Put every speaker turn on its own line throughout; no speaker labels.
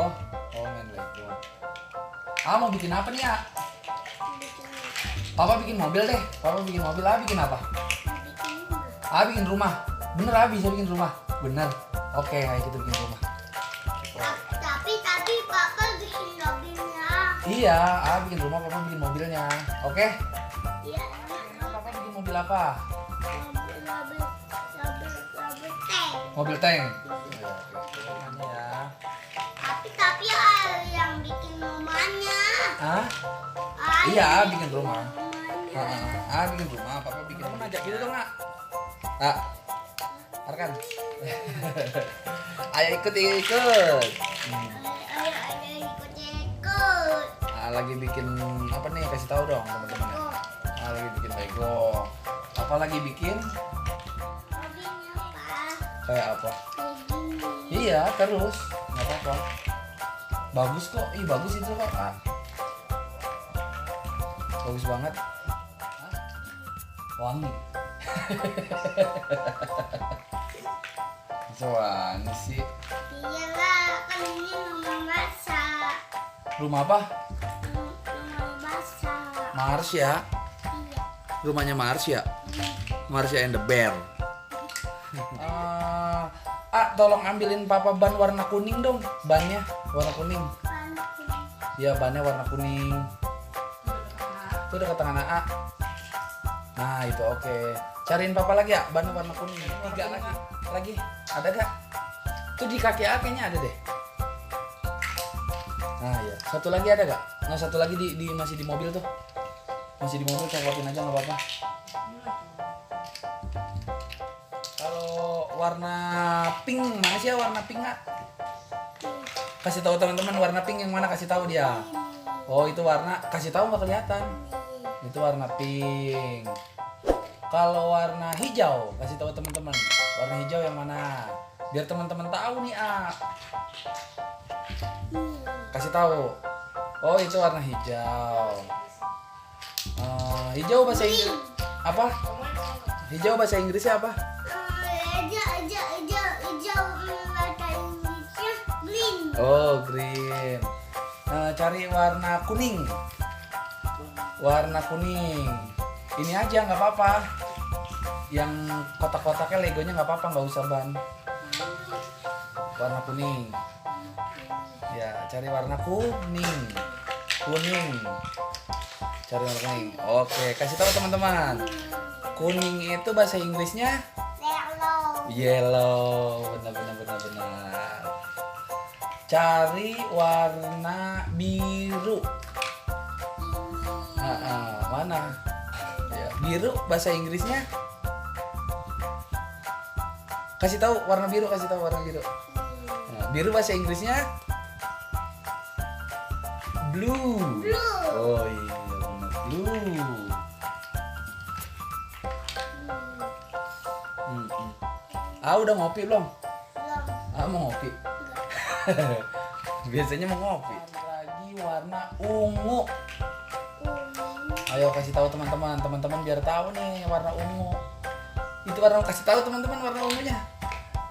Lego. Oh, main Lego. Mau bikin apa nih, ya? Papa bikin mobil deh. Papa bikin mobil. Bikin apa? Bikin rumah. Bener, bisa bikin rumah. Bener. Oke, ayo kita bikin rumah.
Tapi Papa bikin mobilnya.
Iya, bikin rumah, Papa bikin mobilnya. Oke?
Iya.
Papa bikin mobil apa?
Mobil tank.
Mobil tank. Oke, rumahnya ya.
Tapi yang bikin rumahnya.
Iya, bikin rumah.
Rumahnya.
Bikin rumah, Papa bikin rumah. Ajak gitu dong, Nak. Arkan. Ayo ikut.
Ayo ikut.
Lagi bikin apa nih? Kasih tahu dong teman-teman. Lagi bikin Lego. Apa lagi bikin?
Mobilnya apa?
Kayak apa?
Kayak gini.
Iya, terus. Nggak apa-apa. Bagus kok. Bagus itu kok. Bagus banget. Wangi. Wangi sih.
Iyalah, kan ini rumah basah.
Rumah apa?
Rumah basah.
Mars ya.
Iya.
Rumahnya Mars ya. Marsha and the Bear. Tolong ambilin Papa ban warna kuning dong. Bannya warna kuning. Ya, bannya warna kuning. Itu udah ke tangan A. Nah, itu oke. Cariin Papa lagi ya, ban warna kuning. 3 lagi. Ada gak? Tuh di kaki A kayaknya ada deh. Nah, ya. Satu lagi ada gak? Nah, satu lagi di masih di mobil tuh. Masih di mobil, colokin aja nggak apa-apa. Kalau warna pink, mana sih ya warna pink, Kak? Kasih tahu teman-teman warna pink yang mana, kasih tahu dia. Oh, itu warna, kasih tahu nggak kelihatan. Itu warna pink. Kalau warna hijau, kasih tahu teman-teman. Warna hijau yang mana? Biar teman-teman tahu nih, Kasih tahu. Oh, itu warna hijau. Hijau bahasa Inggris apa? Hijau bahasa Inggrisnya apa?
Hijau bahasa Inggrisnya green.
Oh, green. Cari warna kuning. Warna kuning. Ini aja nggak apa-apa. Yang kotak-kotaknya Legonya nggak apa-apa, nggak usah ban. Warna kuning. Ya, cari warna kuning. Cari warna kuning. Oke, kasih tahu teman-teman. Kuning itu bahasa Inggrisnya yellow. Benar. Cari warna biru. Mana? Ya, biru bahasa Inggrisnya. Kasih tahu warna biru, Nah, biru bahasa Inggrisnya blue. Oh iya, benar. Blue. Udah ngopi belum? Mau ngopi. Biasanya mau ngopi. Lagi warna ungu. Ayo kasih tahu teman-teman biar tahu nih warna ungu. Itu warna, kasih tahu teman-teman warna ungunya.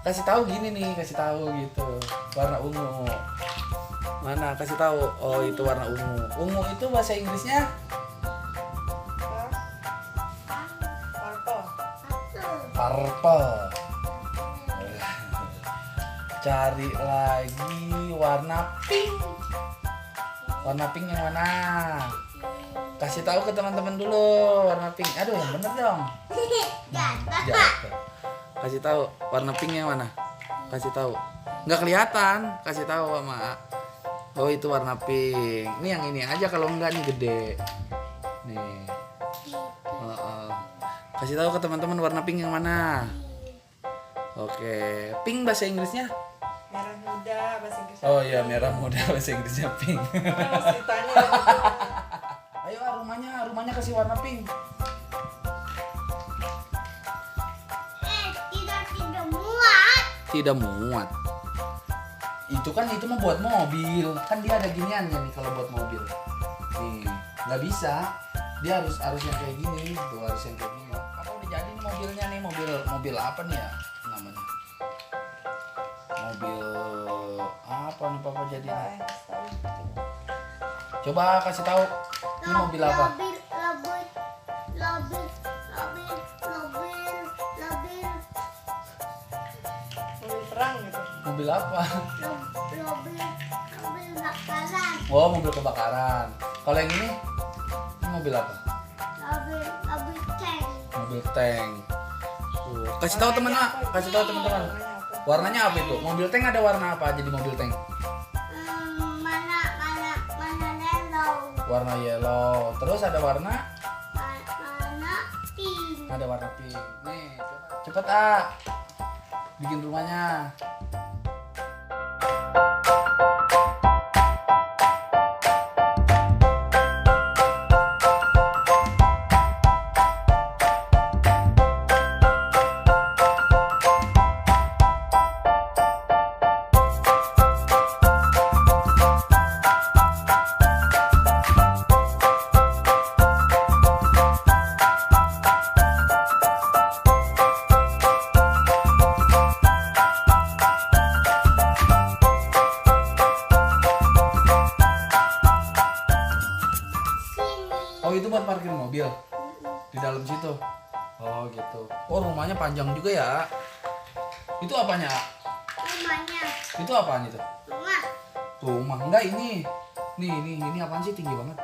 Kasih tahu gini nih, kasih tahu gitu. Warna ungu. Mana? Kasih tahu. Oh, itu warna ungu. Ungu itu bahasa Inggrisnya purple. Cari lagi warna pink. Warna pink yang mana? Kasih tahu ke teman-teman dulu warna pink. Aduh, yang bener dong. Jatuh. Kasih tahu warna pink yang mana? Kasih tahu. Nggak kelihatan. Kasih tahu sama. Oh, itu warna pink. Ini yang ini aja, kalau enggak nih gede. Nih. Kasih tahu ke teman-teman warna pink yang mana? Oke, pink bahasa Inggrisnya?
Merah muda bahasa Inggrisnya.
Oh iya, merah muda bahasa Inggrisnya pink.
Harus ditanya.
Ayo rumahnya kasih warna pink. Tidak muat. Itu mah buat mobil. Kan dia ada giniannya nih kalau buat mobil. Nih, nggak bisa. Dia harusnya kayak gini. Tuh, harus yang kayak gini. Apa udah jadi nih mobilnya nih? Mobil apa nih ya namanya? Mobil Apa nih papa jadi?
Kasih tahu.
Coba kasih tahu. Ini mobil apa?
Mobil, mobil, mobil, mobil, mobil,
Mobil perang gitu.
Mobil apa?
mobil, mobil bakaran,
Oh, mobil kebakaran. Kalau yang ini mobil apa?
mobil tank,
Mobil tank. Kasih tahu teman Mak. Kasih tahu teman-teman.
Warnanya apa?
Warnanya apa itu? Mobil tank ada warna apa aja di mobil tank?
mana yellow,
Warna yellow. Terus ada warna?
mana pink,
Ada warna pink. Nih, cepet ah. Bikin rumahnya.
sini,
Oh, itu buat parkir mobil di dalam situ. Oh, gitu. Oh, rumahnya panjang juga ya. Itu apanya?
rumahnya,
Itu apaan itu?
rumah,
Rumah. Enggak ini. Ini apaan sih tinggi banget?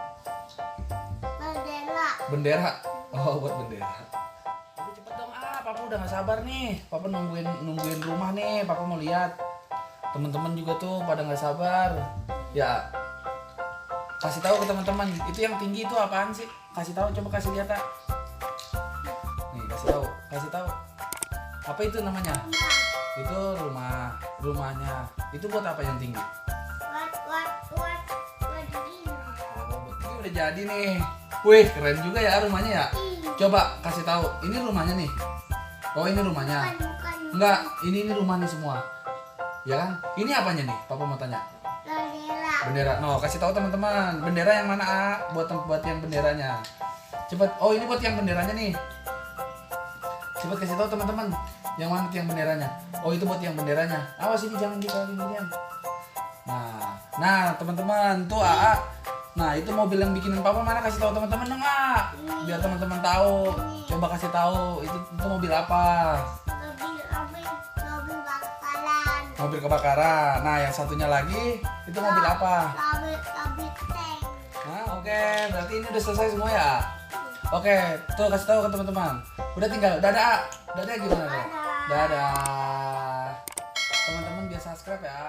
bendera,
Bendera. Oh, buat bendera. Udah cepet dong ah, papa udah gak sabar nih. Papa nungguin rumah nih, papa mau lihat. Teman-teman juga tuh pada nggak sabar. Ya. Kasih tahu ke teman-teman, itu yang tinggi itu apaan sih? Kasih tahu, coba kasih lihat, Kak. Nih, kasih tahu. Apa itu namanya?
rumah,
Itu rumahnya. Itu buat apa yang tinggi?
buat begini,
Oh, ini udah jadi nih. Wih, keren juga ya rumahnya ya. Coba kasih tahu, ini rumahnya nih. Oh, ini rumahnya.
bukan,
Enggak, ini rumah nih semua. Ya kan? Ini apanya nih? Papa mau tanya.
bendera,
Bendera. No, kasih tahu teman-teman. Bendera yang mana, A? Buat yang benderanya. Cepet. Oh, ini buat yang benderanya nih. Cepet kasih tahu teman-teman. Yang mana yang benderanya? Oh, itu buat yang benderanya. Awas ini jangan dikali ginian. Nah, teman-teman, tuh AA. Nah, itu mobil yang bikinan papa mana, kasih tahu teman-teman dong, A. Biar teman-teman tahu. Coba kasih tahu itu mobil apa?
mobil bakaran,
Mobil kebakaran. Nah, yang satunya lagi itu mobil apa?
mobil tank,
Nah, oke, berarti ini udah selesai semua ya. Oke, tuh kasih tahu ke teman-teman. Udah tinggal dadah. Dadah gimana? Dadah. Teman-teman biar subscribe ya.